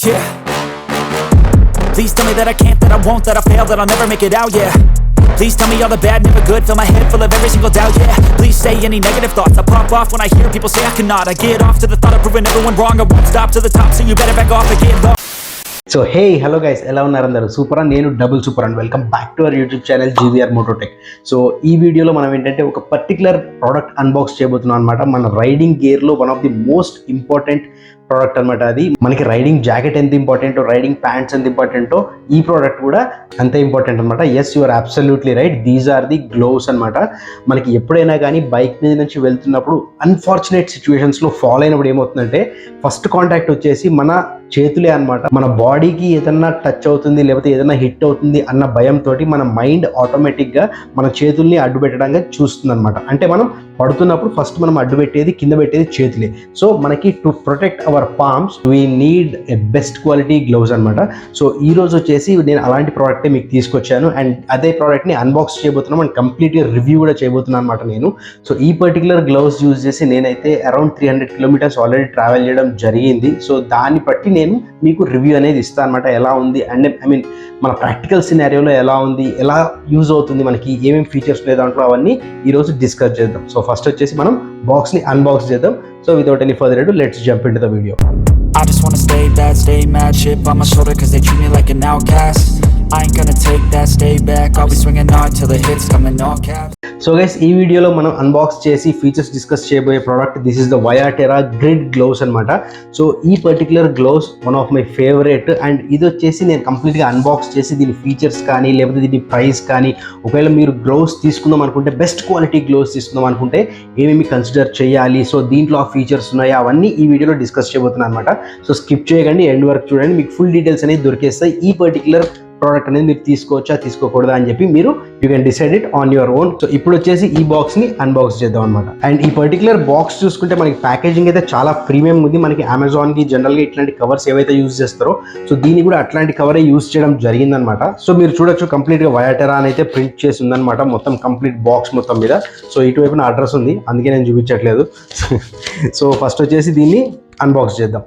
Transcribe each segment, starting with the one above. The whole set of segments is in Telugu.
Yeah. Please tell me that I can't, that I won't, that I fail, that I'll never make it out, yeah. Please tell me all the bad, never good, fill my head full of every single doubt, yeah. Please say any negative thoughts, I pop off when I hear people say I cannot. I get off to the thought of proving everyone wrong, I won't stop to the top, so you better back off and get lost. So hey, hello guys, ఎలా ఉన్నారు అందరూ? సూపర్ అని నేను double super and welcome back to our YouTube channel GVR MotoTech. So ఈ వీడియోలో మనం ఏంటంటే ఒక పర్టికులర్ ప్రోడక్ట్ అన్బాక్స్ చేయబోతున్నాం అనమాట. మన రైడింగ్ గేర్లో one of the most important product అనమాట. అది మనకి రైడింగ్ జాకెట్ ఎంత ఇంపార్టెంటో, రైడింగ్ ప్యాంట్స్ ఎంత ఇంపార్టెంటో ఈ ప్రోడక్ట్ కూడా అంతే ఇంపార్టెంట్ అనమాట. Yes, you are absolutely right, these are the gloves అనమాట. మనకి ఎప్పుడైనా కానీ బైక్ మీద నుంచి వెళ్తున్నప్పుడు అన్ఫార్చునేట్ సిచ్యువేషన్స్లో ఫాలో అయినప్పుడు ఏమవుతుందంటే ఫస్ట్ కాంటాక్ట్ వచ్చేసి మన చేతులే అనమాట. మన బాడీకి ఏదన్నా టచ్ అవుతుంది లేకపోతే ఏదైనా హిట్ అవుతుంది అన్న భయంతో మన మైండ్ ఆటోమేటిక్గా మన చేతుల్ని అడ్డు పెట్టడానికి చూస్తుంది అనమాట. అంటే మనం పడుతున్నప్పుడు ఫస్ట్ మనం అడ్డు పెట్టేది, కింద పెట్టేది చేతులే. సో మనకి to protect our palms we need a best quality gloves అనమాట. సో ఈ రోజు వచ్చేసి నేను అలాంటి ప్రోడక్టే మీకు తీసుకొచ్చాను అండ్ అదే ప్రోడక్ట్ని అన్బాక్స్ చేయబోతున్నాం అండ్ కంప్లీట్గా రివ్యూ కూడా చేయబోతున్నాను అనమాట నేను. సో ఈ పర్టికులర్ గ్లౌస్ యూజ్ చేసి నేనైతే అరౌండ్ 300 కిలోమీటర్స్ ఆల్రెడీ ట్రావెల్ చేయడం జరిగింది. సో దాన్ని బట్టి నేను మీకు రివ్యూ అనేది ఇస్తాను అనమాట. ఎలా ఉంది అండ్ ఐ మీన్ మన ప్రాక్టికల్ సినారియోలో ఎలా ఉంది, ఎలా యూజ్ అవుతుంది, మనకి ఏమేమి ఫీచర్స్ లేదు దాంట్లో అవన్నీ ఈరోజు డిస్కస్ చేద్దాం. సో ఫస్ట్ వచ్చేసి మనం బాక్స్ని అన్బాక్స్ చేద్దాం. సో వితౌట్ ఎనీ ఫర్దర్ అడు let's jump into the video. I just wanna stay bad, stay mad, chip on my shoulder cause they treat me like an outcast. I ain't gonna take that, stay back, I'll be swinging hard till the hits come in all caps. So guys, ఈ వీడియోలో మనం అన్బాక్స్ చేసి ఫీచర్స్ డిస్కస్ చేయబోయే product this is the VIATERRA grid gloves అనమాట. సో ఈ particular gloves one of my favourite and ఇది వచ్చేసి నేను కంప్లీట్గా అన్బాక్స్ చేసి దీని ఫీచర్స్ కానీ లేకపోతే దీని ప్రైస్ కానీ, ఒకవేళ మీరు గ్లౌస్ తీసుకుందాం అనుకుంటే బెస్ట్ క్వాలిటీ గ్లౌస్ తీసుకుందాం అనుకుంటే ఏమేమి కన్సిడర్ చేయాలి, సో దీంట్లో ఆ ఫీచర్స్ ఉన్నాయి అవన్నీ ఈ వీడియోలో డిస్కస్ చేయబోతున్నాను అనమాట. సో స్కిప్ చేయకండి, ఎండ్ వరకు చూడండి, మీకు ఫుల్ డీటెయిల్స్ అనేది దొరికేస్తాయి. ఈ పర్టికులర్ ప్రోడక్ట్ అనేది మీరు తీసుకోవచ్చా తీసుకోకూడదా అని చెప్పి మీరు you can decide it on your own. So ఇప్పుడు వచ్చేసి ఈ బాక్స్ ని అన్బాక్స్ చేద్దాం అనమాట. అండ్ ఈ పర్టికులర్ బాక్స్ చూసుకుంటే మనకి ప్యాకేజింగ్ అయితే చాలా ప్రీమియం ఉంది. మనకి అమెజాన్ కి జనరల్ గా ఇట్లాంటి కవర్స్ ఏవైతే యూజ్ చేస్తారో సో దీన్ని కూడా అట్లాంటి కవరే యూజ్ చేయడం జరిగిందనమాట. సో మీరు చూడొచ్చు కంప్లీట్ గా VIATERRA అని అయితే ప్రింట్ చేసి ఉందన్నమాట మొత్తం కంప్లీట్ బాక్స్ మొత్తం మీద. సో ఇటువైపున అడ్రస్ ఉంది, అందుకే నేను చూపించట్లేదు. సో ఫస్ట్ వచ్చేసి దీన్ని అన్బాక్స్ చేద్దాం.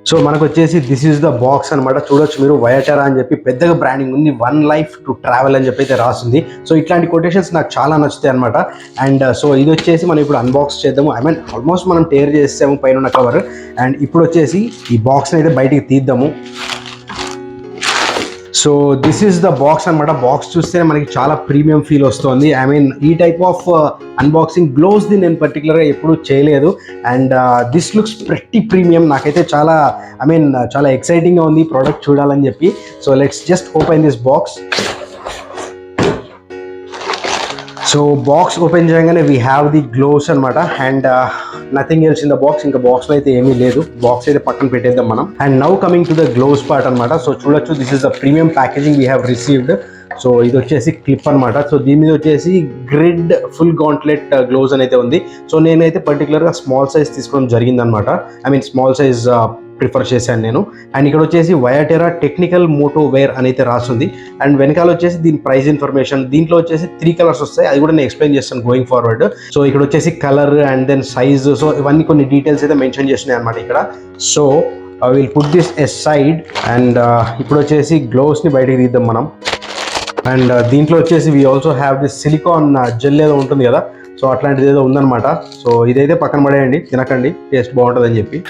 సో మనకు వచ్చేసి దిస్ ఈస్ ద బాక్స్ అనమాట. చూడొచ్చు మీరు VIATERRA అని చెప్పి పెద్దగా బ్రాండింగ్ ఉంది, 1 life to travel అని చెప్పి అయితే రాస్తుంది. సో ఇట్లాంటి కొటేషన్స్ నాకు చాలా నచ్చుతాయి అనమాట. అండ్ సో ఇది వచ్చేసి మనం ఇప్పుడు అన్బాక్స్ చేద్దాము. ఐ మీన్ ఆల్మోస్ట్ మనం టేర్ చేసాము పైన ఉన్న కవర్. అండ్ ఇప్పుడు వచ్చేసి ఈ బాక్స్ని అయితే బయటికి తీద్దాము. So this is the box అనమాట. బాక్స్ చూస్తే మనకి చాలా ప్రీమియం ఫీల్ వస్తుంది. ఐ మీన్ ఈ టైప్ ఆఫ్ అన్బాక్సింగ్ గ్లోవ్స్ ది నేను పర్టికులర్గా ఎప్పుడూ చేయలేదు. And this looks pretty premium. నాకైతే చాలా ఐ మీన్ చాలా ఎక్సైటింగ్గా ఉంది ప్రోడక్ట్ చూడాలని చెప్పి. So let's just open this box. So box open చేయగానే వీ హ్యావ్ ది గ్లోవ్స్ అనమాట. And nothing else in the box. ఇంకా బాక్స్లో అయితే ఏమీ లేదు, బాక్స్ అయితే పక్కన పెట్టేద్దాం మనం. And now coming to the gloves part అనమాట. సో చూడొచ్చు this is the premium packaging we have received. So ఇది వచ్చేసి క్లిప్ అనమాట. సో దీని మీద వచ్చేసి గ్రిడ్ ఫుల్ గాంట్లెట్ గ్లోవ్స్ అని అయితే ఉంది. సో నేనైతే పర్టికులర్గా స్మాల్ సైజ్ తీసుకోవడం జరిగిందనమాట. I mean small size prefer చేశాను నేను. అండ్ ఇక్కడ వచ్చేసి VIATERRA టెక్నికల్ మోటో వేర్ అని అయితే రాస్తుంది. అండ్ వెనకాల వచ్చేసి దీని ప్రైస్ ఇన్ఫర్మేషన్. దీంట్లో వచ్చేసి 3 కలర్స్ వస్తాయి, అది కూడా నేను ఎక్స్ప్లెయిన్ చేస్తాను గోయింగ్ ఫార్వర్డ్. సో ఇక్కడ వచ్చేసి colour and then size, so ఇవన్నీ కొన్ని డీటెయిల్స్ అయితే మెన్షన్ చేసినాయి అనమాట ఇక్కడ. So I will put this aside. And ఇప్పుడు వచ్చేసి గ్లోవ్స్ని బయటకు తీద్దాం మనం. అండ్ దీంట్లో వచ్చేసి we also have this silicone gel ఏదో ఉంటుంది కదా, సో అట్లాంటిది ఏదో ఉందన్నమాట. సో ఇదైతే పక్కన పడేయండి, తినకండి, టేస్ట్ బాగుంటుంది అని చెప్పి.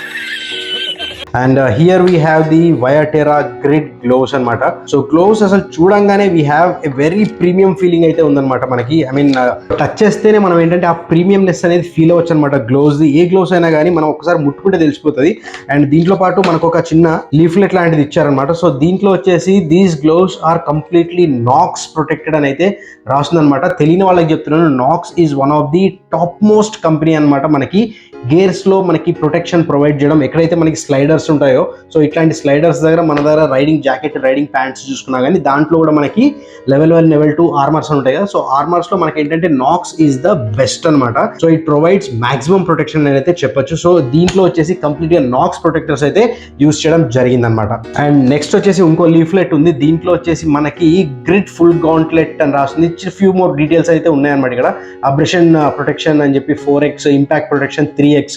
And here we have the VIATERRA grid gloves అనమాట. సో గ్లోవ్స్ అసలు చూడంగానే we have a very premium feeling అయితే ఉందన్నమాట మనకి. ఐ మీన్ టచ్ చేస్తేనే మనం ఏంటంటే ఆ ప్రీమియంనెస్ అనేది ఫీల్ అవ్వచ్చు అనమాట. గ్లోవ్స్ ఏ గ్లోవ్స్ అయినా కానీ మనం ఒకసారి ముట్టుకుంటే తెలిసిపోతుంది. అండ్ దీంట్లో పాటు మనకు ఒక చిన్న లీఫ్లెట్ లాంటిది ఇచ్చారనమాట. సో దీంట్లో వచ్చేసి these gloves are completely Knox protected అని అయితే రాస్తుందనమాట. తెలియని వాళ్ళకి చెప్తున్నాను, Knox is one of the top most company అనమాట. మనకి గేర్స్లో మనకి ప్రొటెక్షన్ ప్రొవైడ్ చేయడం, ఎక్కడైతే మనకి స్లైడర్స్ స్లైడర్స్ ఉంటాయో, సో ఇట్లాంటి స్లైడర్స్ దగ్గర మన దగ్గర రైడింగ్ జాకెట్, రైడింగ్ ప్యాంట్స్ చూసుకున్నా కానీ దాంట్లో కూడా మనకి లెవెల్ 1, లెవెల్ 2 ఆర్మర్స్ ఉంటాయి కదా. సో ఆర్మర్స్ లో మనకి ఏంటంటే నాక్స్ ఈజ్ ద బెస్ట్ అనమాట. So it provides maximum protection అయితే చెప్పొచ్చు. సో దీంట్లో వచ్చేసి కంప్లీట్ గా నాక్స్ ప్రొటెక్టర్స్ అయితే యూజ్ చేయడం జరిగింది అనమాట. అండ్ నెక్స్ట్ వచ్చేసి ఇంకో లీఫ్లెట్ ఉంది. దీంట్లో వచ్చేసి మనకి గ్రిడ్ ఫుల్ గౌంట్లెట్ అని రాస్తుంది. ఫ్యూ మోర్ డీటెయిల్స్ అయితే ఉన్నాయన్నమాట. ఇక్కడ అబ్రెషన్ ప్రొటెక్షన్ అని చెప్పి 4x, impact protection 3x,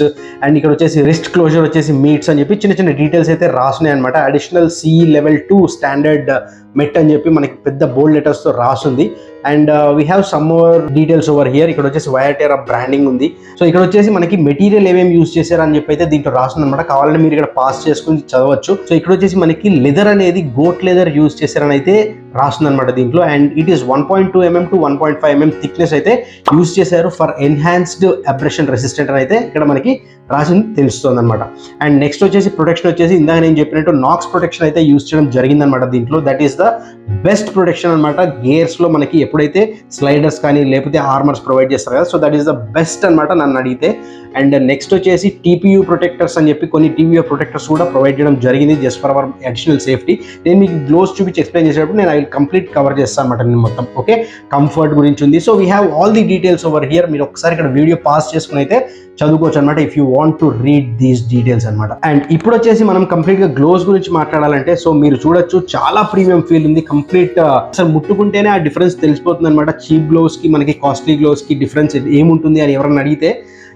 and ఇక్కడ వచ్చేసి రిస్ట్ క్లోజర్ వచ్చేసి మీట్స్ అని చెప్పి చిన్న చిన్న డీటెయిల్స్ అయితే రాస్తున్నాయి అనమాట. అడిషనల్ సి లెవెల్ 2 స్టాండర్డ్ మెట్ అని చెప్పి మనకి పెద్ద బోల్డ్ లెటర్స్ తో రాస్తుంది. And we have some more details over here. ఇక్కడ వచ్చేసి VIATERRA బ్రాండింగ్ ఉంది. సో ఇక్కడ వచ్చేసి మనకి మెటీరియల్ ఏమేమి యూజ్ చేశారు అని చెప్పి అయితే దీంట్లో రాస్తుంది అనమాట. కావాలంటే మీరు ఇక్కడ పాస్ చేసుకుని చదవచ్చు. సో ఇక్కడ వచ్చేసి మనకి లెదర్ అనేది గోట్ లెదర్ యూజ్ చేశారని అయితే రాస్తుంది అనమాట దీంట్లో. And it is 1.2 mm to 1.5 mm thickness అయితే యూజ్ చేశారు ఫర్ ఎన్హాన్స్డ్ అబ్రెషన్ రెసిస్టెంట్ అని అయితే ఇక్కడ మనకి రాసింది తెలుస్తుంది అనమాట. అండ్ నెక్స్ట్ వచ్చేసి ప్రొటెక్షన్ వచ్చేసి ఇందాక నేను చెప్పినట్టు నాక్స్ ప్రొటెక్షన్ అయితే యూజ్ చేయడం జరిగిందనమాట దీంట్లో. That is the best protection అనమాట. గేర్స్ లో మనకి ఎప్పుడైతే స్లైడర్స్ కానీ లేకపోతే ఆర్మర్స్ ప్రొవైడ్ చేస్తారు కదా, so that is the best అనమాట నన్ను అడిగితే. అండ్ నెక్స్ట్ వచ్చేసి TPU ప్రొటెక్టర్స్ అని చెప్పి కొన్ని TPU ప్రొటెక్టర్స్ కూడా ప్రొవైడ్ చేయడం జరిగింది just for hour additional safety. నేను మీకు గ్లోవ్స్ చూపించి ఎక్స్ప్లెయిన్ చేసేటప్పుడు నేను ఐ విల్ కంప్లీట్ కవర్ చేస్తాను అనమాట నేను మొత్తం. ఓకే, కంఫర్ట్ గురించి ఉంది. So we have all the details over here. మీరు ఒకసారి ఇక్కడ వీడియో పాస్ చేసుకుని అయితే చదువుకోవచ్చు అనమాట if you want to read these details అనమాట. అండ్ ఇప్పుడు వచ్చేసి మనం కంప్లీట్ గా గ్లోవ్స్ గురించి మాట్లాడాలంటే సో మీరు చూడొచ్చు చాలా ప్రీమియం ఫీల్ ఉంది. కంప్లీట్ అసలు ముట్టుకుంటేనే ఆ డిఫరెన్స్ తెలిసిపోతుంది అనమాట. చీప్ గ్లోవ్స్ కి మనకి కాస్ట్లీ గ్లోవ్స్ కి డిఫరెన్స్ ఏముంటుంది అని ఎవరైనా అడిగితే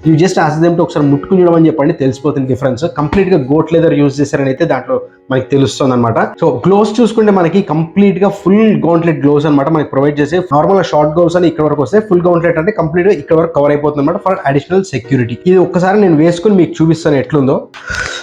you just ask them to ఒకసారి ముట్టుకుని చూడమని చెప్పండి, తెలిసిపోతుంది డిఫరెన్స్. కంప్లీట్ గా గోట్ లెదర్ యూజ్ చేశారని అయితే దాంట్లో మనకి తెలుస్తుంది అనమాట. సో గ్లోవ్స్ చూసుకుంటే మనకి కంప్లీట్ గా ఫుల్ గౌంట్లెట్ గ్లోవ్స్ అనమాట మనకి ప్రొవైడ్ చేసే. నార్మల్ గా షార్ట్ గ్లోవ్స్ అని ఇక్కడ వరకు వస్తే, ఫుల్ గౌంట్లెట్ అంటే కంప్లీట్ గా ఇక్కడ వరకు కవర్ అయిపోతుంది అనమాట ఫర్ అడిషనల్ సెక్యూరిటీ. ఇది ఒక్కసారి నేను వేసుకుని మీకు చూపిస్తాను ఎట్లుందో.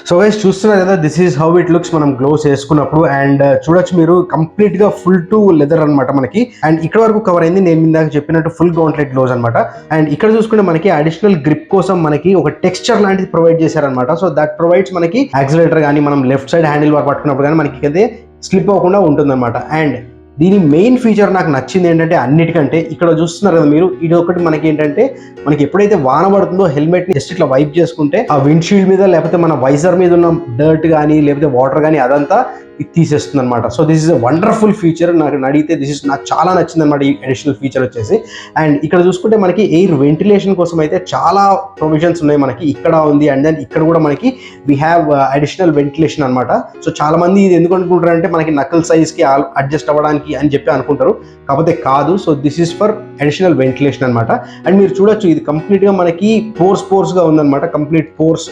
సో గైస్ చూస్తున్నారు కదా, this is how it looks మనం గ్లోవ్స్ వేసుకున్నప్పుడు. అండ్ చూడొచ్చు మీరు కంప్లీట్ గా ఫుల్ టు లెదర్ అనమాట మనకి. అండ్ ఇక్కడ వరకు కవర్ అయింది నేను ఇందాక చెప్పినట్టు ఫుల్ గౌంట్లెట్ గ్లోవ్స్ అనమాట. అండ్ ఇక్కడ చూసుకుంటే మనకి అడిషనల్ గ్రిప్ కోసం మనకి ఒక టెక్స్చర్ లాంటిది ప్రొవైడ్ చేశారనమాట. సో దట్ ప్రొవైడ్స్ మనకి యాక్సిలరేటర్ కానీ మనం లెఫ్ట్ సైడ్ హ్యాండిల్ బార్ పట్టుకున్నప్పుడు కానీ మనకి అయితే స్లిప్ అవ్వకుండా ఉంటుంది అనమాట. అండ్ దీని మెయిన్ ఫీచర్ నాకు నచ్చింది ఏంటంటే అన్నిటికంటే ఇక్కడ చూస్తున్నారు కదా మీరు, ఇది ఒకటి మనకి ఏంటంటే మనకి ఎప్పుడైతే వాన పడుతుందో హెల్మెట్ ని జస్ట్ ఇట్లా వైప్ చేసుకుంటే ఆ విండ్షీల్డ్ మీద లేకపోతే మన వైజర్ మీద ఉన్న డర్ట్ కానీ లేకపోతే వాటర్ కానీ అదంతా ఇది తీసేస్తుంది అనమాట. So this is a wonderful feature. నాకు అడిగితే నాకు చాలా నచ్చింది అనమాట ఈ అడిషనల్ ఫీచర్ వచ్చేసి. అండ్ ఇక్కడ చూసుకుంటే మనకి ఎయిర్ వెంటిలేషన్ కోసం అయితే చాలా ప్రొవిజన్స్ ఉన్నాయి మనకి. ఇక్కడ ఉంది అండ్ దెన్ ఇక్కడ కూడా మనకి వీ హ్యావ్ అడిషనల్ వెంటిలేషన్ అనమాట. సో చాలా మంది ఇది ఎందుకు అనుకుంటారు అంటే మనకి నకల్ సైజ్ కి అడ్జస్ట్ అవ్వడానికి అని చెప్పి అనుకుంటారు, కాకపోతే కాదు. So this is for additional ventilation అనమాట. అండ్ మీరు చూడొచ్చు ఇది కంప్లీట్ గా మనకి పోర్స్ గా ఉందన్నమాట. కంప్లీట్ పోర్స్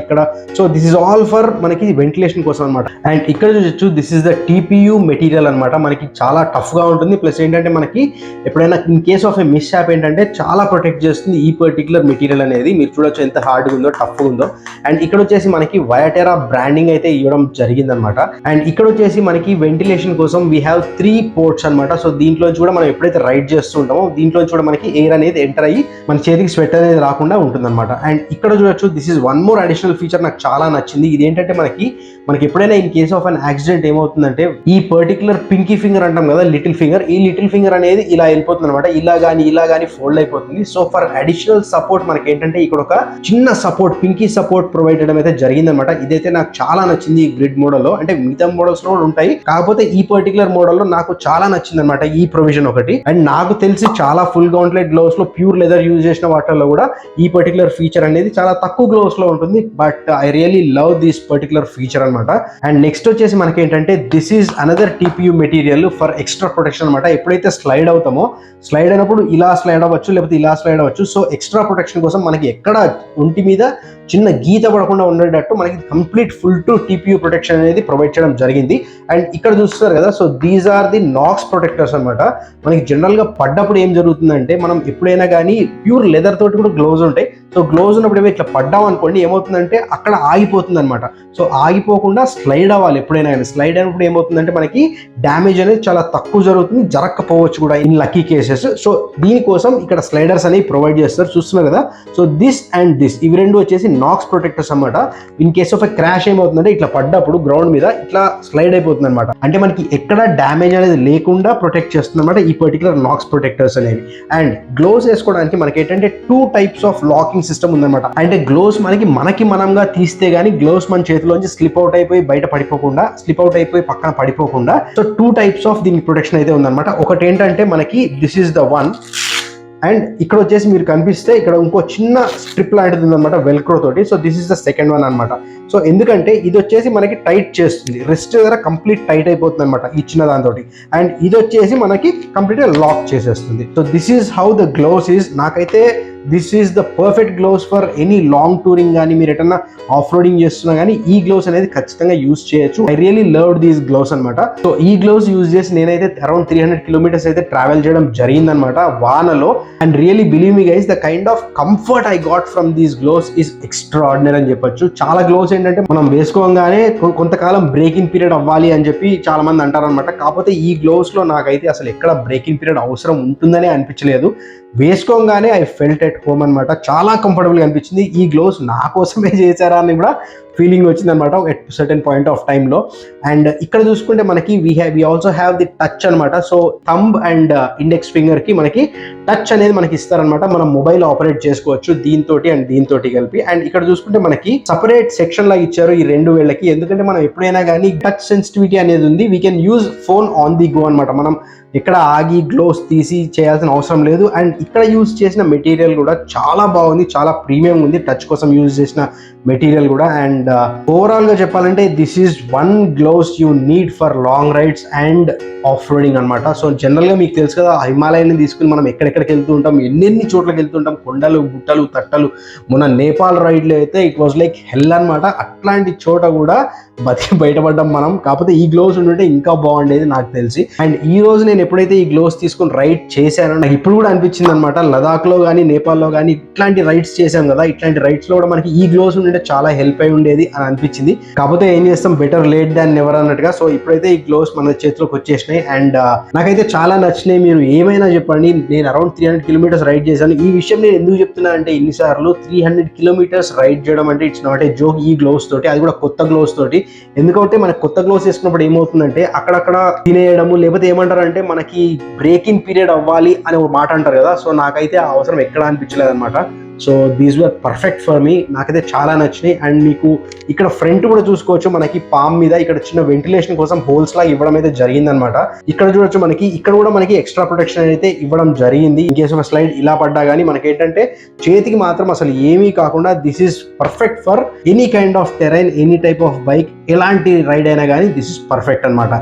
ఇక్కడ. So this is all for మనకి వెంటిలేషన్ కోసం అనమాట. అండ్ ఇక్కడ this is the TPU material అనమాట. మనకి చాలా టఫ్ గా ఉంటుంది. ప్లస్ ఏంటంటే మనకి ఎప్పుడైనా in case of a mishap ఏంటంటే చాలా ప్రొటెక్ట్ చేస్తుంది ఈ పర్టికులర్ మెటీరియల్ అనేది. మీరు చూడొచ్చు ఎంత హార్డ్గా ఉందో, టఫ్గా ఉందో. అండ్ ఇక్కడ వచ్చేసి మనకి VIATERRA బ్రాండింగ్ అయితే ఇవ్వడం జరిగింది అనమాట. అండ్ ఇక్కడ వచ్చేసి మనకి వెంటిలేషన్ కోసం వీ హ్యావ్ 3 పోర్ట్స్ అనమాట. సో దీంట్లోంచి కూడా మనం ఎప్పుడైతే రైడ్ చేస్తూ ఉంటామో దీంట్లోంచి కూడా మనకి ఎయిర్ అనేది ఎంటర్ అయ్యి మన చేతికి స్వెట్ అనేది రాకుండా ఉంటుంది అనమాట. అండ్ ఇక్కడ చూడొచ్చు this is one more additional feature నాకు చాలా నచ్చింది. ఇది ఏంటంటే మనకి ఎప్పుడైనా in case of an accident ఏమవుతుందంటే ఈ పర్టికులర్ పింకీ ఫింగర్ అంటాం కదా, లిటిల్ ఫింగర్, ఈ లిటిల్ ఫింగర్ అనేది ఇలా వెళ్ళిపోతుంది అనమాట. ఇలా కానీ ఫోల్డ్ అయిపోతుంది. సో ఫర్ అడిషనల్ సపోర్ట్ మనకి ఏంటంటే ఇక్కడ ఒక చిన్న సపోర్ట్, పింకీ సపోర్ట్ ప్రొవైడ్ చేయడం అయితే జరిగిందనమాట. ఇదైతే నాకు చాలా నచ్చింది ఈ గ్రిడ్ మోడల్ లో. అంటే మిగతా మోడల్స్ లో కూడా ఉంటాయి, కాకపోతే ఈ పర్టికులర్ మోడల్ లో నాకు చాలా నచ్చింది అనమాట ఈ ప్రొవిజన్ ఒకటి. అండ్ నాకు తెలిసి చాలా ఫుల్ గౌంట్లెట్ గ్లోవ్స్ లో ప్యూర్ లెదర్ యూజ్ చేసిన వాటిల్లో కూడా ఈ పర్టికులర్ ఫీచర్ అనేది చాలా తక్కువ గ్లోవ్స్ లో ఉంటుంది. But I really love this particular feature అనమాట. అండ్ నెక్స్ట్ వచ్చేసి మనకి ఏంటంటే this is another TPU material for extra protection అనమాట. ఎప్పుడైతే స్లైడ్ అవుతామో, స్లైడ్ అయినప్పుడు ఇలా స్లైడ్ అవ్వచ్చు లేకపోతే ఇలా స్లైడ్ అవ్వచ్చు. సో ఎక్స్ట్రా ప్రొటెక్షన్ కోసం మనకి ఎక్కడ ఒంటి మీద చిన్న గీత పడకుండా ఉండేటట్టు మనకి complete full to TPU protection అనేది ప్రొవైడ్ చేయడం జరిగింది. అండ్ ఇక్కడ చూస్తారు కదా, so these are the Knox protectors అనమాట. మనకి జనరల్ గా పడ్డప్పుడు ఏం జరుగుతుందంటే మనం ఎప్పుడైనా కానీ ప్యూర్ లెదర్ తోటి కూడా గ్లోవ్స్ ఉంటాయి. సో గ్లోవ్స్ ఉన్నప్పుడు ఏమో ఇట్లా పడ్డాం అనుకోండి, ఏమవుతుందంటే అక్కడ ఆగిపోతుంది అనమాట. సో ఆగిపోకుండా స్లైడ్ అవ్వాలి ఎప్పుడైనా కానీ. స్లైడ్ అయినప్పుడు ఏమవుతుందంటే మనకి డ్యామేజ్ అనేది చాలా తక్కువ జరుగుతుంది, జరగకపోవచ్చు కూడా ఇన్ లక్కీ కేసెస్. సో దీనికోసం ఇక్కడ స్లైడర్స్ అనేవి ప్రొవైడ్ చేస్తారు, చూస్తున్నారు కదా. సో దిస్ అండ్ దిస్ ఇవి రెండు వచ్చేసి నాక్స్ ప్రొటెక్టర్స్ అన్నమాట. ఇన్ కేస్ ఆఫ్ క్రాష్ ఏమవుతుందంటే ఇట్లా పడ్డప్పుడు గ్రౌండ్ మీద ఇట్లా స్లైడ్ అయిపోతుంది అనమాట. అంటే మనకి ఎక్కడ డ్యామేజ్ అనేది లేకుండా ప్రొటెక్ట్ చేస్తుంది అనమాట ఈ పర్టికులర్ నాక్స్ ప్రొటెక్టర్స్ అనేవి. అండ్ గ్లోవ్స్ వేసుకోవడానికి మనకి ఏంటంటే 2 టైప్స్ ఆఫ్ లాకింగ్ సిస్టమ్ ఉందన్నమాట. అంటే గ్లోవ్స్ మనకి మనంగా తీస్తే గానీ గ్లోవ్స్ మన చేతిలోంచి స్లిప్ అవుట్ అయిపోయి బయట పడిపోకుండా, స్లిప్ అవుట్ అయిపోయి పక్కన పడిపోకుండా, సో 2 టైప్స్ ఆఫ్ దీనికి ప్రొటెక్షన్ అయితే ఉందన్నమాట. ఒకటి ఏంటంటే మనకి this is the one, and ఇక్కడ వచ్చేసి మీరు కనిపిస్తే ఇక్కడ ఇంకో చిన్న స్ట్రిప్ లాంటిది ఉందన్నమాట వెల్క్రో తోటి. So this is the second one అనమాట. సో ఎందుకంటే ఇది వచ్చేసి మనకి టైట్ చేస్తుంది, రిస్ట్ దగ్గర కంప్లీట్ టైట్ అయిపోతుంది అనమాట ఈ చిన్న దాంతో. అండ్ ఇది వచ్చేసి మనకి కంప్లీట్ గా లాక్ చేసేస్తుంది. So this is how the gloves is. నాకైతే this is the perfect gloves for any long touring కానీ, మీరు ఎటన్నా ఆఫ్ రోడింగ్ చేస్తున్నా కానీ ఈ గ్లోవ్స్ అనేది ఖచ్చితంగా యూజ్ చేయొచ్చు. I really love these gloves అనమాట. సో ఈ గ్లోవ్స్ యూజ్ చేసి నేనైతే అరౌండ్ 300 కిలోమీటర్స్ అయితే ట్రావెల్ చేయడం జరిగిందనమాట వానలో. And really believe me guys, the kind of comfort I got from these gloves is extraordinary అని చెప్పొచ్చు. చాలా గ్లోవ్స్ ఏంటంటే మనం వేసుకోగానే కొంతకాలం బ్రేకింగ్ పీరియడ్ అవ్వాలి అని చెప్పి చాలా మంది అంటారు అనమాట. కాకపోతే ఈ గ్లోవ్స్ లో నాకైతే అసలు ఎక్కడ బ్రేకింగ్ పీరియడ్ అవసరం ఉంటుందనే అనిపించలేదు. వేసుకోగానే ఐ ఫెల్ట్ ఎట్ హోమ్ అనమాట. చాలా కంఫర్టబుల్గా అనిపించింది. ఈ గ్లోవ్స్ నా కోసమే చేశారా అని కూడా ఫీలింగ్ వచ్చింది అనమాట ఎట్ సర్టెన్ పాయింట్ ఆఫ్ టైంలో. అండ్ ఇక్కడ చూసుకుంటే మనకి we also have the touch అనమాట. So thumb and index finger కి మనకి టచ్ అనేది మనకి ఇస్తారనమాట. మనం మొబైల్ ఆపరేట్ చేసుకోవచ్చు దీంతో అండ్ దీంతో కలిపి. అండ్ ఇక్కడ చూసుకుంటే మనకి సపరేట్ సెక్షన్ లాగా ఇచ్చారు ఈ 2 వేళ్ళకి. ఎందుకంటే మనం ఎప్పుడైనా కానీ టచ్ సెన్సిటివిటీ అనేది ఉంది, we can use phone on the go అనమాట. మనం ఎక్కడ ఆగి గ్లోవ్స్ తీసి చేయాల్సిన అవసరం లేదు. అండ్ ఇక్కడ యూజ్ చేసిన మెటీరియల్ కూడా చాలా బాగుంది, చాలా ప్రీమియం ఉంది టచ్ కోసం యూజ్ చేసిన మెటీరియల్ కూడా. అండ్ ఓవరాల్ గా చెప్పాలంటే this is one gloves you need for long rides and off roading అనమాట. సో జనరల్ గా మీకు తెలుసు కదా, హిమాలయాన్ని తీసుకుని మనం ఎక్కడెక్కడికి వెళ్తూ ఉంటాం, ఎన్నెన్ని చోట్లకి వెళ్తుంటాం, కొండలు గుట్టలు తట్టలు. మొన్న నేపాల్ రైడ్ లో అయితే ఇట్ వాజ్ లైక్ హెల్ అనమాట. అట్లాంటి చోట కూడా బయటపడ్డాం మనం. కాకపోతే ఈ గ్లోవ్స్ ఉంటుంటే ఇంకా బాగుండేది నాకు తెలిసి. అండ్ ఈ రోజు నేను ఎప్పుడైతే ఈ గ్లోవ్స్ తీసుకుని రైడ్ చేశానో నాకు ఇప్పుడు కూడా అనిపించింది అనమాట, లదాఖ్ లో కానీ నేపాల్లో కానీ ఇట్లాంటి రైడ్స్ చేశాం కదా, ఇట్లాంటి రైడ్స్ లో కూడా మనకి ఈ గ్లోవ్స్ ఉంటే చాలా హెల్ప్ అయి ఉండేది అని అనిపించింది. కాకపోతే ఏం చేస్తాం, బెటర్ లేట్ దాన్ నెవర్ అన్నట్టుగా. సో ఇప్పుడైతే ఈ గ్లోవ్స్ మన చేతిలోకి వచ్చేసినాయి. అండ్ నాకైతే చాలా నచ్చినాయి. మీరు ఏమైనా చెప్పండి, నేను అరౌండ్ 300 కిలోమీటర్స్ రైడ్ చేశాను. ఈ విషయం నేను ఎందుకు చెప్తున్నా అంటే, ఇన్నిసార్లు 300 కిలోమీటర్స్ రైడ్ చేయడం అంటే ఇట్స్ నాట్ ఏ జోక్ ఈ గ్లోవ్స్ తోటి, అది కూడా కొత్త గ్లోవ్స్ తోటి. ఎందుకంటే మనకి కొత్త గ్లోవ్స్ వేసుకున్నప్పుడు ఏమవుతుందంటే అక్కడక్కడ తినేయడము, లేకపోతే ఏమంటారంటే మనకి బ్రేకింగ్ పీరియడ్ అవ్వాలి అని ఒక మాట అంటారు కదా. సో నాకైతే ఆ అవసరం ఎక్కడ అనిపించలేదు అనమాట. So these were perfect for me. నాకైతే చాలా నచ్చినాయి. అండ్ మీకు ఇక్కడ ఫ్రంట్ కూడా చూసుకోవచ్చు, మనకి పామ్ మీద ఇక్కడ చిన్న వెంటిలేషన్ కోసం హోల్స్ లా ఇవ్వడం అయితే జరిగిందనమాట. ఇక్కడ చూడొచ్చు మనకి ఇక్కడ కూడా మనకి ఎక్స్ట్రా ప్రొటెక్షన్ అయితే ఇవ్వడం జరిగింది. ఇన్ కేస్ ఆఫ్ స్లైడ్ ఇలా పడ్డా కానీ మనకి ఏంటంటే చేతికి మాత్రం అసలు ఏమీ కాకుండా this is perfect for any kind of terrain, any type of bike, ఎలాంటి రైడ్ అయినా కానీ దిస్ ఇస్ పర్ఫెక్ట్ అనమాట.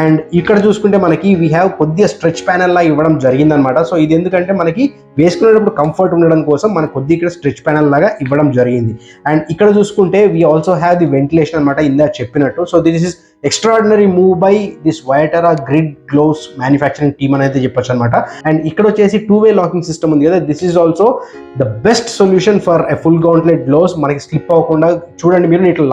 అండ్ ఇక్కడ చూసుకుంటే మనకి వీ హ్యావ్ కొద్దిగా స్ట్రెచ్ ప్యానల్ లా ఇవ్వడం జరిగిందనమాట. సో ఇది ఎందుకంటే మనకి వేసుకునేటప్పుడు కంఫర్ట్ ఉండడం కోసం మనకు కొద్దిగా ఇక్కడ స్ట్రెచ్ ప్యానల్ లాగా ఇవ్వడం జరిగింది. అండ్ ఇక్కడ చూసుకుంటే we also have the ventilation అనమాట, ఇందా చెప్పినట్టు. So this is extraordinary move by this VIATERRA grid gloves manufacturing team అని అయితే చెప్పొచ్చు అనమాట. అండ్ ఇక్కడ వచ్చేసి 2-way లాకింగ్ సిస్టమ్ ఉంది కదా, this is also the best solution for a full gauntlet gloves. మనకి స్లిప్ అవ్వకుండా చూడండి, మీరు ఇట్లా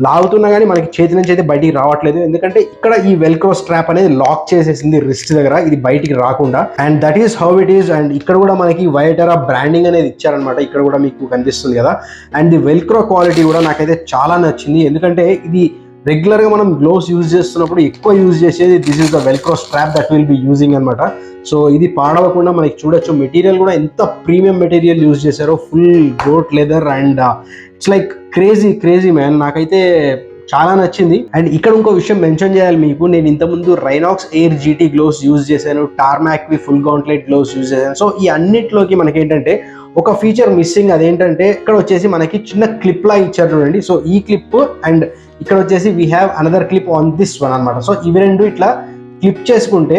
లాగుతున్నా కానీ మనకి చేతి నుంచి అయితే బయటికి రావట్లేదు. ఎందుకంటే ఇక్కడ ఈ వెల్క్రో స్ట్రాప్ అనేది లాక్ చేసేసింది రిస్ట్ దగ్గర, ఇది బయటికి రాకుండా. And that is how it is. And ఇక్కడ కూడా మనకి VIATERRA బ్రాండింగ్ అనేది ఇచ్చారనమాట, ఇక్కడ కూడా మీకు కనిపిస్తుంది కదా. అండ్ ది వెల్క్రో క్వాలిటీ కూడా నాకైతే చాలా నచ్చింది. ఎందుకంటే ఇది రెగ్యులర్ గా మనం గ్లోవ్స్ యూజ్ చేస్తున్నప్పుడు ఎక్కువ యూజ్ చేసేది this is the velcro strap that will be using అనమాట. సో ఇది పాడవకుండా మనకి చూడొచ్చు, మెటీరియల్ కూడా ఎంత ప్రీమియం మెటీరియల్ యూజ్ చేశారో, full goat leather. And it's like crazy man, నాకైతే చాలా నచ్చింది. అండ్ ఇక్కడ ఇంకో విషయం మెన్షన్ చేయాలి మీకు, నేను ఇంతకుముందు రైనాక్స్ ఎయిర్ జీటీ గ్లోవ్స్ యూజ్ చేశాను, టార్మాక్ వి ఫుల్ గౌంట్లెట్ గ్లోవ్స్ యూజ్ చేశాను. సో ఈ అన్నిట్లోకి మనకి ఏంటంటే ఒక ఫీచర్ మిస్సింగ్, అదేంటంటే ఇక్కడ వచ్చేసి మనకి చిన్న క్లిప్ లా ఇచ్చారు చూడండి. సో ఈ క్లిప్ అండ్ ఇక్కడ వచ్చేసి we have another clip on this one అనమాట. సో ఇవి రెండు ఇట్లా క్లిప్ చేసుకుంటే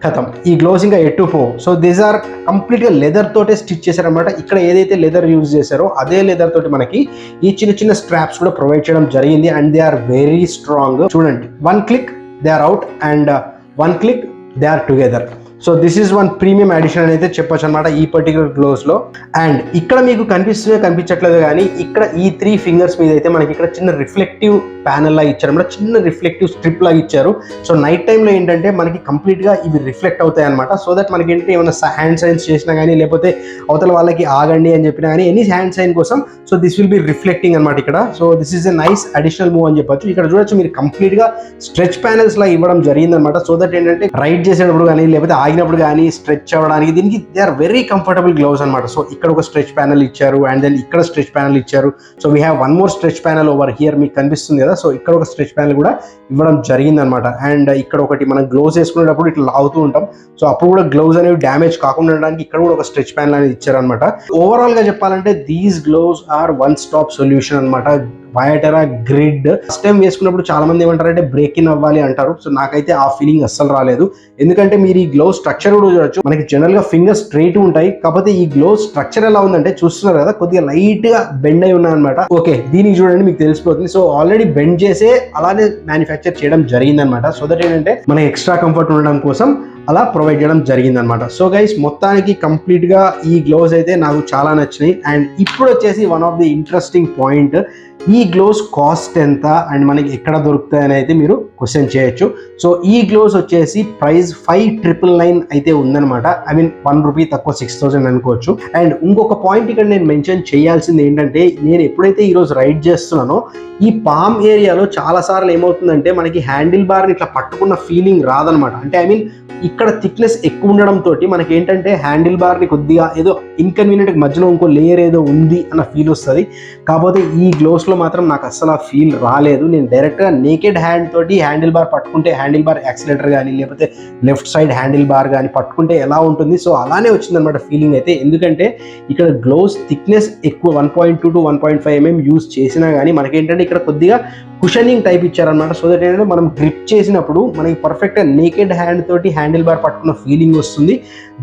ఖతం, ఈ గ్లోవ్స్ ఇంకా ఎటు పోవు. సో దీస్ ఆర్ కంప్లీట్ గా లెదర్ తోటే స్టిచ్ చేశారనమాట. ఇక్కడ ఏదైతే లెదర్ యూజ్ చేశారో అదే లెదర్ తోటి మనకి ఈ చిన్న స్ట్రాప్స్ కూడా ప్రొవైడ్ చేయడం జరిగింది. And they are very strong. చూడండి, 1 click they are out and 1 click they are together. So this is one premium addition అని అయితే చెప్పొచ్చు అనమాట ఈ పర్టికులర్ గ్లోవ్స్ లో. అండ్ ఇక్కడ మీకు కనిపిస్తూనే కనిపించట్లేదు కానీ ఇక్కడ ఈ 3 ఫింగర్స్ మీద అయితే మనకి ఇక్కడ చిన్న రిఫ్లెక్టివ్ ప్యానెల్ లాగా ఇచ్చారు అన్నమాట, చిన్న రిఫ్లెక్టివ్ స్ట్రిప్ లాగా ఇచ్చారు. సో నైట్ టైంలో ఏంటంటే మనకి కంప్లీట్గా ఇవి రిఫ్లెక్ట్ అవుతాయి అనమాట. సో దట్ మనకి ఏంటంటే ఏమైనా హ్యాండ్ సైన్స్ చేసినా కానీ, లేకపోతే అవతల వాళ్ళకి ఆగండి అని చెప్పినా కానీ, ఎనీ హ్యాండ్ సైన్ కోసం so this will be reflecting అనమాట ఇక్కడ. So this is a nice additional move అని చెప్పొచ్చు. ఇక్కడ చూడొచ్చు మీరు కంప్లీట్గా స్ట్రెచ్ ప్యానెల్స్ లా ఇవ్వడం జరిగిందనమాట. సో దట్ ఏంటంటే రైడ్ చేసేటప్పుడు కానీ, లేకపోతే ఆగినప్పుడు కానీ స్ట్రెచ్ అవ్వడానికి దీనికి they are very comfortable gloves అనమాట. సో ఇక్కడ ఒక స్ట్రెచ్ ప్యానెల్ ఇచ్చారు, అండ్ దెన్ ఇక్కడ స్ట్రెచ్ ప్యానెల్ ఇచ్చారు. So we have one more stretch panel over here, మీకు కనిపిస్తుంది కదా. సో ఇక్కడ ఒక స్ట్రెచ్ ప్యానెల్ కూడా ఇవ్వడం జరిగిందనమాట. అండ్ ఇక్కడ ఒకటి మనం గ్లౌస్ వేసుకునేటప్పుడు ఇట్లా లాగుతూ ఉంటాం, సో అప్పుడు కూడా గ్లౌస్ అనేవి డ్యామేజ్ కాకుండా ఉండడానికి ఇక్కడ కూడా ఒక స్ట్రెచ్ ప్యానెల్ అనేది ఇచ్చారనమాట. ఓవరాల్ గా చెప్పాలంటే these gloves are one stop solution అనమాట. VIATERRA గ్రిడ్ ఫస్ట్ టైం వేసుకున్నప్పుడు చాలా మంది ఏమంటారంటే బ్రేక్ ఇన్ అవ్వాలి అంటారు. సో నాకైతే ఆ ఫీలింగ్ అస్సలు రాలేదు, ఎందుకంటే మీరు ఈ గ్లౌ స్ట్రక్చర్ కూడా చూడొచ్చు. మనకి జనరల్ గా ఫింగర్ స్ట్రైట్ ఉంటాయి, కాకపోతే ఈ గ్లౌ స్ట్రక్చర్ ఎలా ఉందంటే చూస్తున్నారు కదా, కొద్దిగా లైట్ గా బెండ్ అయి ఉన్నాయి అనమాట. ఓకే, దీనికి చూడండి మీకు తెలిసిపోతుంది. సో ఆల్రెడీ బెండ్ చేసే అలానే మ్యానుఫ్యాక్చర్ చేయడం జరిగిందనమాట. సో దట్ ఏంటంటే మనకి ఎక్స్ట్రా కంఫర్ట్ ఉండడం కోసం అలా ప్రొవైడ్ చేయడం జరిగిందనమాట. సో గైస్, మొత్తానికి కంప్లీట్ గా ఈ గ్లౌస్ అయితే నాకు చాలా నచ్చినాయి. అండ్ ఇప్పుడు వచ్చేసి one of the interesting point, ఈ గ్లౌస్ కాస్ట్ ఎంత అండ్ మనకి ఎక్కడ దొరుకుతాయని అయితే మీరు క్వశ్చన్ చేయొచ్చు. సో ఈ గ్లౌస్ వచ్చేసి ప్రైస్ 5,999 అయితే ఉందనమాట. ఐ మీన్ ₹1 తక్కువ 6,000 అనుకోవచ్చు. అండ్ ఇంకొక పాయింట్ ఇక్కడ నేను మెన్షన్ చేయాల్సింది ఏంటంటే, నేను ఎప్పుడైతే ఈరోజు రైడ్ చేస్తున్నానో ఈ పామ్ ఏరియాలో చాలా సార్లు ఏమవుతుందంటే మనకి హ్యాండిల్ బార్ని ఇట్లా పట్టుకున్న ఫీలింగ్ రాదనమాట. అంటే ఐ మీన్ ఇక్కడ థిక్నెస్ ఎక్కువ ఉండడం తోటి మనకి ఏంటంటే హ్యాండిల్ బార్ని కొద్దిగా ఏదో ఇన్కన్వీనియంట్ మధ్యలో ఇంకో లేయర్ ఏదో ఉంది అన్న ఫీల్ వస్తుంది. కాకపోతే ఈ గ్లౌస్లో మాత్రం నాకు అస్సలు ఆ ఫీల్ రాలేదు. నేను డైరెక్ట్గా నేకెడ్ హ్యాండ్ తోటి హ్యాండిల్ బార్ పట్టుకుంటే, హ్యాండిల్ బార్ యాక్సిలేటర్ కానీ లేకపోతే లెఫ్ట్ సైడ్ హ్యాండిల్ బార్ కానీ పట్టుకుంటే ఎలా ఉంటుంది, సో అలానే వచ్చిందనమాట ఫీలింగ్ అయితే. ఎందుకంటే ఇక్కడ గ్లౌస్ థిక్నెస్ ఎక్కువ 1.2 to 1.5 mm యూజ్ చేసినా కానీ మనకేంటంటే ఇక్కడ కొద్దిగా కుషనింగ్ టైప్ ఇచ్చారనమాట. సో దట్ ఏంటంటే మనం గ్రిప్ చేసినప్పుడు మనకి పర్ఫెక్ట్గా నేకెడ్ హ్యాండ్ తోటి హ్యాండిల్ బార్ పట్టుకున్న ఫీలింగ్ వస్తుంది.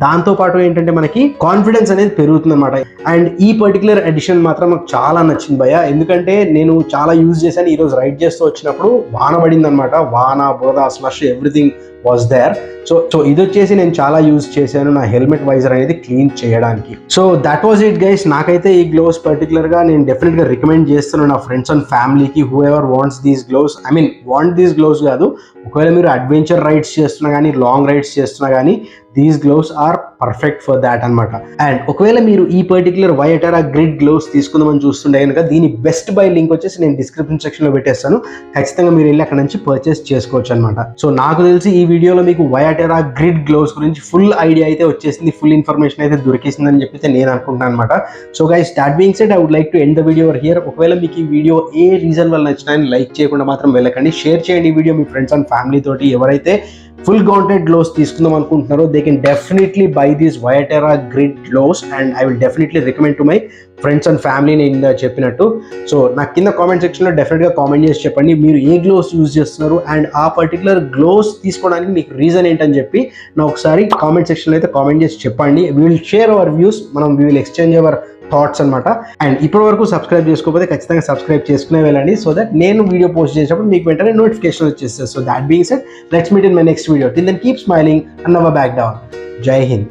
దాంతోపాటు ఏంటంటే మనకి కాన్ఫిడెన్స్ అనేది పెరుగుతుంది అనమాట. అండ్ ఈ పర్టికులర్ ఎడిషన్ మాత్రం నాకు చాలా నచ్చింది భయ్య, ఎందుకంటే నేను చాలా యూజ్ చేశాను. ఈరోజు రైడ్ చేస్తూ వచ్చినప్పుడు వాన పడింది అనమాట, వాన, బురద, slush, everything was there. So ఇది వచ్చేసి నేను చాలా యూజ్ చేశాను నా హెల్మెట్ వైజర్ అనేది క్లీన్ చేయడానికి. So that was it guys. నాకైతే ఈ గ్లౌస్ పర్టికులర్గా నేను డెఫినెట్గా రికమెండ్ చేస్తున్నాను నా ఫ్రెండ్స్ అండ్ ఫ్యామిలీకి, whoever wants these gloves. I mean want these gloves కాదు, ఒకవేళ మీరు అడ్వెంచర్ రైడ్స్ చేస్తున్నా కానీ, లాంగ్ రైడ్స్ చేస్తున్నా కానీ these gloves are perfect for that అనమాట. అండ్ ఒకవేళ మీరు ఈ పర్టికులర్ VIATERRA గ్రిడ్ గ్లౌస్ తీసుకుందామని చూస్తుంటే కనుక దీని బెస్ట్ బై లింక్ వచ్చేసి నేను డిస్క్రిప్షన్ సెక్షన్లో పెట్టేస్తాను. ఖచ్చితంగా మీరు వెళ్ళి అక్కడ నుంచి పర్చేస్ చేసుకోవచ్చు అనమాట. సో నాకు తెలిసి ఈ వీడియోలో మీకు VIATERRA గ్రిడ్ గ్లౌస్ గురించి ఫుల్ ఐడియా అయితే వచ్చేసింది, ఫుల్ ఇన్ఫర్మేషన్ అయితే దొరికేసిందని చెప్పి నేను అనుకుంటాను అనమాట. So guys, that being said, I would like to end the video here. ఒకవేళ మీకు ఈ వీడియో ఏ రీజన్ వల్ల నచ్చినా లైక్ చేయకుండా మాత్రం వెళ్ళకండి, షేర్ చేయండి ఈ video me friends and family తోటి. ఎవరైతే ఫుల్ గౌంటెడ్ గ్లౌస్ తీసుకుందాం అనుకుంటున్నారో they can definitely by these VIATERRA grid gloves and I will definitely recommend to my friends and family నేను చెప్పినట్టు. సో నాకు కింద కామెంట్ సెక్షన్లో డెఫినెట్గా కామెంట్ చేసి చెప్పండి మీరు ఏ గ్లౌస్ యూజ్ చేస్తున్నారు అండ్ ఆ పర్టికులర్ గ్లౌస్ తీసుకోవడానికి మీకు రీజన్ ఏంటని చెప్పి నాకు ఒకసారి కామెంట్ సెక్షన్లో అయితే కామెంట్ చేసి చెప్పండి. We will share our views, we will exchange our thoughts అనమాట. అండ్ ఇప్పటి వరకు సబ్స్క్రైబ్ చేసుకోకపోతే ఖచ్చితంగా సబ్స్క్రైబ్ చేసుకునే వెళ్ళండి, సో దట్ నేను వీడియో పోస్ట్ చేసినప్పుడు మీకు వెంటనే నోటిఫికేషన్ వచ్చేస్తుంది. So that being said, let's meet in my next video. Till then keep smiling and never back down. జై హింద్.